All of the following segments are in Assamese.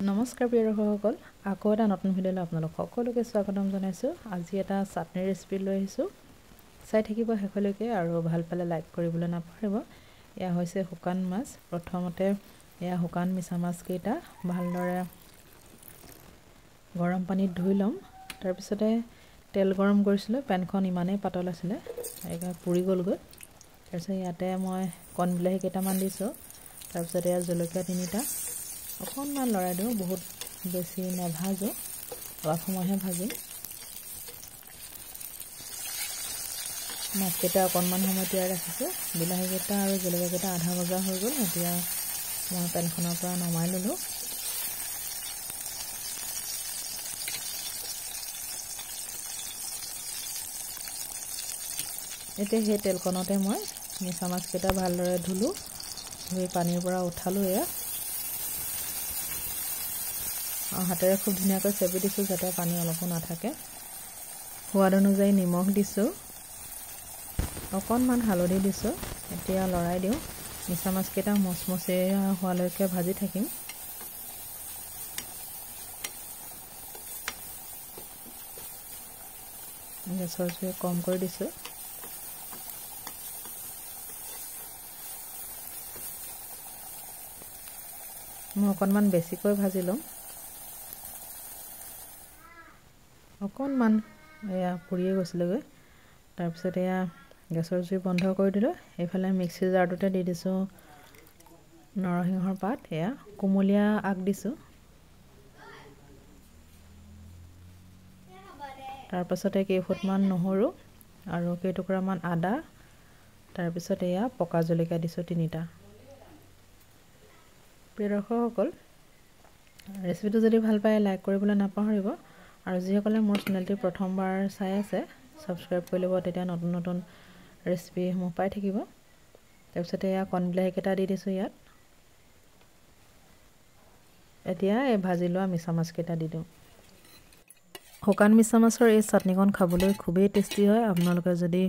নমস্কাৰ প্ৰিয় দৰ্শকসকল, আকৌ এটা নতুন ভিডিঅ'লৈ আপোনালোক সকলোকে স্বাগতম জনাইছোঁ। আজি এটা চাটনি ৰেচিপি লৈ আহিছোঁ, চাই থাকিব শেষলৈকে আৰু ভাল পালে লাইক কৰিবলৈ নাপাহৰিব। এয়া হৈছে শুকান মাছ। প্ৰথমতে এয়া শুকান মিছা মাছকেইটা ভালদৰে গৰম পানীত ধুই ল'ম। তাৰপিছতে তেল গৰম কৰিছিলোঁ, পেনখন ইমানেই পাতল আছিলে একেবাৰে পুৰি গ'লগৈ। তাৰপিছত ইয়াতে মই কণ বিলাহী কেইটামান দিছোঁ। তাৰপিছত এয়া জলকীয়া 3টা অকণমান লৰাই দিওঁ, বহুত বেছি নাভাজোঁ, অলপ সময়হে ভাজিম। মাছকেইটা অকণমান সময় তিয়াই ৰাখিছোঁ। বিলাহীকেইটা আৰু জলকীয়াকেইটা আধা ভজা হৈ গ'ল। এতিয়া মই পেনখনৰ পৰা নমাই ল'লোঁ। এতিয়া সেই তেলকণতে মই মিছা মাছকেইটা ভালদৰে ধুলোঁ, ধুই পানীৰ পৰা উঠালোঁ। এয়া হাতেৰে খুব ধুনীয়াকৈ চেপি দিছোঁ যাতে পানী অলপো নাথাকে। সোৱাদ অনুযায়ী নিমখ দিছোঁ, অকণমান হালধি দিছোঁ। এতিয়া লৰাই দিওঁ। মিছা মাছকেইটা মচমচীয়া হোৱালৈকে ভাজি থাকিম। গেছৰ জুই কম কৰি দিছোঁ। মই অকণমান বেছিকৈ ভাজি ল'ম। অকণমান এয়া পুৰিয়ে গৈছিলেগৈ। তাৰপিছত এয়া গেছৰ জুই বন্ধ কৰি দিলোঁ। এইফালে মিক্সি জাৰটোতে দি দিছোঁ নৰসিংহৰ পাত, এয়া কুমলীয়া আগ দিছোঁ। তাৰপাছতে কেইফুটমান নহৰু আৰু কেইটুকুৰামান আদা, তাৰপিছত এয়া পকা জলকীয়া দিছোঁ 3টা। প্ৰিয় দৰ্শকসকল, ৰেচিপিটো যদি ভাল পায় লাইক কৰিবলৈ নাপাহৰিব আৰু যিসকলে মোৰ চেনেলটি প্ৰথমবাৰ চাই আছে ছাবস্ক্ৰাইব কৰি ল'ব, তেতিয়া নতুন নতুন ৰেচিপিসমূহ পাই থাকিব। তাৰপিছতে এয়া কণ বিলাহীকেইটা দি দিছোঁ ইয়াত। এতিয়া এই ভাজি লোৱা মিছা মাছকেইটা দি দিওঁ। শুকান মিছা মাছৰ এই চাটনিকণ খাবলৈ খুবেই টেষ্টি হয়। আপোনালোকে যদি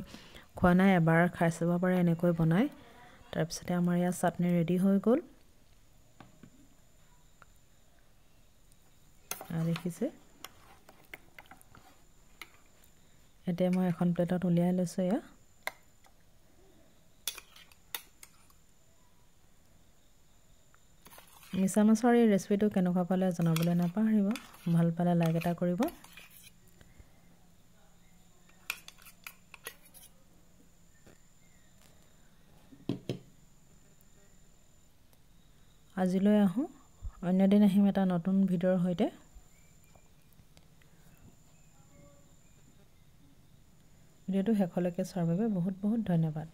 খোৱা নাই এবাৰ খাই চাব পাৰে এনেকৈ বনাই। তাৰপিছতে আমাৰ ইয়াত চাটনি ৰেডি হৈ গ'ল, দেখিছে। এতিয়া মই এখন প্লেটত উলিয়াই লৈছোঁ। এয়া মিছা মাছৰ এই ৰেচিপিটো কেনেকুৱা পালে জনাবলৈ নাপাহৰিব। ভাল পালে লাইক এটা কৰিব। আজিলৈ আহোঁ, অন্য দিন আহিম এটা নতুন ভিডিঅ'ৰ সৈতে। ভিডিঅ'টো শেষলৈকে চোৱাৰ বাবে বহুত বহুত ধন্যবাদ।